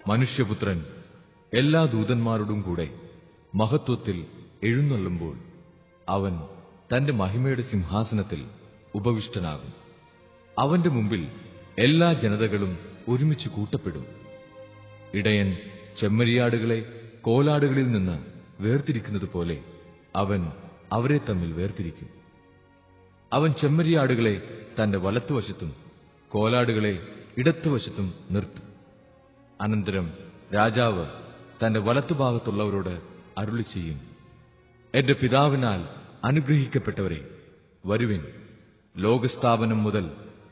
മനുഷ്യപുത്രൻ എല്ലാ ദൂതന്മാരോടും കൂടെ മഹത്വത്തിൽ എഴുന്നള്ളുമ്പോൾ അവൻ തന്റെ മഹിമയുടെ സിംഹാസനത്തിൽ ഉപവിഷ്ടനാകും. അവന്റെ മുമ്പിൽ എല്ലാ ജനതകളും ഒരുമിച്ച് കൂട്ടപ്പെടും. ഇടയൻ ചെമ്മരിയാടുകളെ കോലാടുകളിൽ നിന്ന് വേർതിരിക്കുന്നതുപോലെ അവൻ അവരെ തമ്മിൽ വേർതിരിക്കും. അവൻ ചെമ്മരിയാടുകളെ തന്റെ വലത്തുവശത്തും കോലാടുകളെ ഇടത്തുവശത്തും നിർത്തും. അനന്തരം രാജാവ് തന്റെ വലത്തുഭാഗത്തുള്ളവരോട് അരുളി ചെയ്യും, എന്റെ പിതാവിനാൽ അനുഗ്രഹിക്കപ്പെട്ടവരെ, വരുവിൻ, ലോകസ്ഥാപനം മുതൽ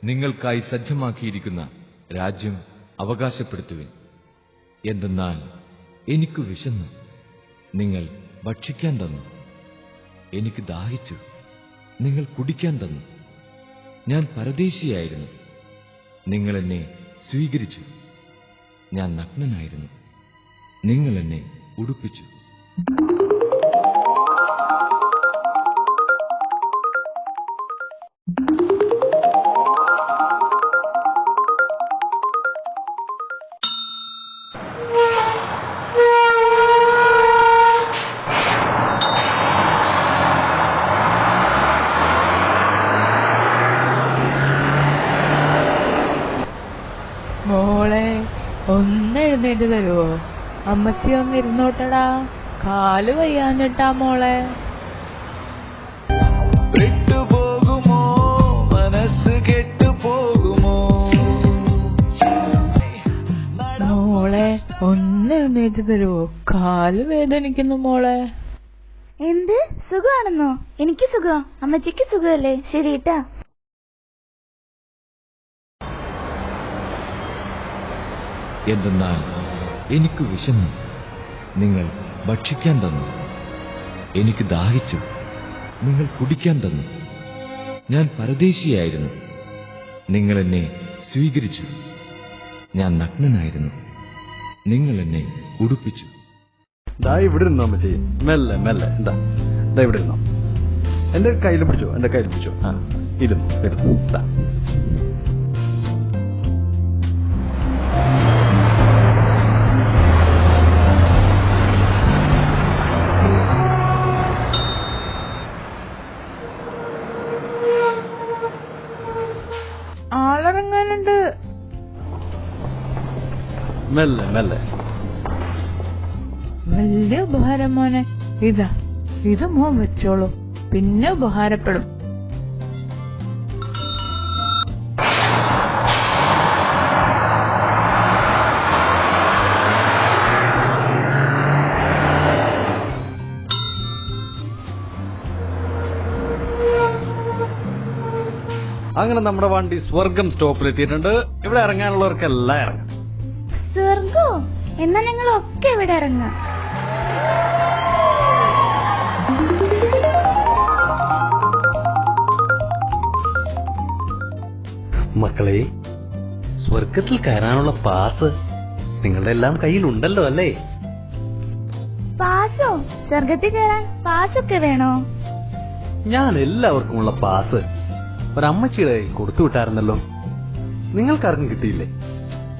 നിങ്ങൾക്കായി സജ്ജമാക്കിയിരിക്കുന്ന രാജ്യം അവകാശപ്പെടുത്തുവിൻ. എന്തെന്നാൽ എനിക്ക് വിശന്നു, നിങ്ങൾ ഭക്ഷിക്കാൻ തന്നു. എനിക്ക് ദാഹിച്ചു, നിങ്ങൾ കുടിക്കാൻ തന്നു. ഞാൻ പരദേശിയായിരുന്നു, നിങ്ങൾ എന്നെ സ്വീകരിച്ചു. ഞാൻ നഗ്നനായിരുന്നു, നിങ്ങൾ എന്നെ ഉടുപ്പിച്ചു. മോളെ, ഒന്നെഴുന്നേറ്റ് തരുവോ? അമ്മച്ചി ഒന്നിരുന്നോട്ടടാ, കാല് വയ്യാഞ്ഞിട്ടാ മോളെ. വിട്ടുപോകുമോ, മനസ്സ് കെട്ടുപോകുമോ? മോളെ, ഒന്നെഴുന്നേറ്റ് തരുവോ? കാല് വേദനിക്കുന്നു മോളെ. എന്ത് സുഖമാണെന്നോ? എനിക്ക് സുഖം, അമ്മച്ചിക്ക് സുഖമല്ലേ? ശരിട്ടാ. എന്തെന്നാൽ എനിക്ക് വിശന്നു, നിങ്ങൾ ഭക്ഷിക്കാൻ തന്നു. എനിക്ക് ദാഹിച്ചു, നിങ്ങൾ കുടിക്കാൻ തന്നു. ഞാൻ പരദേശിയായിരുന്നു, നിങ്ങൾ എന്നെ സ്വീകരിച്ചു. ഞാൻ നഗ്നനായിരുന്നു, നിങ്ങൾ എന്നെ ഉടുപ്പിച്ചു. ഇവിടെ ഇരുന്നോ അമ്മച്ചി, മെല്ലെ മെല്ലെ. എന്താ ഇവിടെ ഇരുന്നോ, എന്റെ കയ്യിൽ പിടിച്ചോ, എന്റെ കയ്യിൽ പിടിച്ചോ. ഇരുന്നു. ആളിറങ്ങാനുണ്ട്. മെല്ലെ മെല്ലെ. വലിയ ഉപഹാരം മോനെ. ഇത് മോൻ വെച്ചോളൂ, പിന്നെ ഉപഹാരപ്പെടും. അങ്ങനെ നമ്മുടെ വണ്ടി സ്വർഗം സ്റ്റോപ്പിലെത്തിയിട്ടുണ്ട്. ഇവിടെ ഇറങ്ങാനുള്ളവർക്കെല്ലാം ഇറങ്ങാം. സ്വർഗോ? എന്നാ ഞങ്ങളൊക്കെ ഇവിടെ ഇറങ്ങാം. മക്കളെ, സ്വർഗത്തിൽ കയറാനുള്ള പാസ് നിങ്ങളുടെ എല്ലാം കയ്യിലുണ്ടല്ലോ അല്ലേ? പാസോ? സ്വർഗത്തിൽ കയറാൻ പാസൊക്കെ വേണോ? ഞാൻ എല്ലാവർക്കുമുള്ള പാസ് ഒരമ്മച്ചിയുടെ കൊടുത്തു വിട്ടായിരുന്നല്ലോ. നിങ്ങൾക്കാർക്കും കിട്ടിയില്ലേ?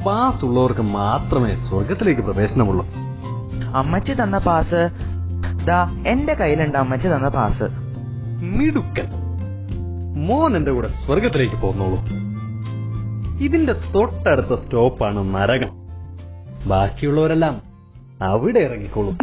പാസ് ഉള്ളവർക്ക് മാത്രമേ സ്വർഗത്തിലേക്ക് പ്രവേശനമുള്ളൂ. അമ്മച്ചി തന്ന പാസ് ദാ എന്റെ കയ്യിലുണ്ട്. അമ്മച്ചി തന്ന പാസ്. മിടുക്കൻ മോൻ എന്റെ കൂടെ സ്വർഗത്തിലേക്ക് പോന്നോളൂ. ഇതിന്റെ തൊട്ടടുത്ത സ്റ്റോപ്പാണ് നരകം. ബാക്കിയുള്ളവരെല്ലാം അവിടെ ഇറങ്ങിക്കോളും.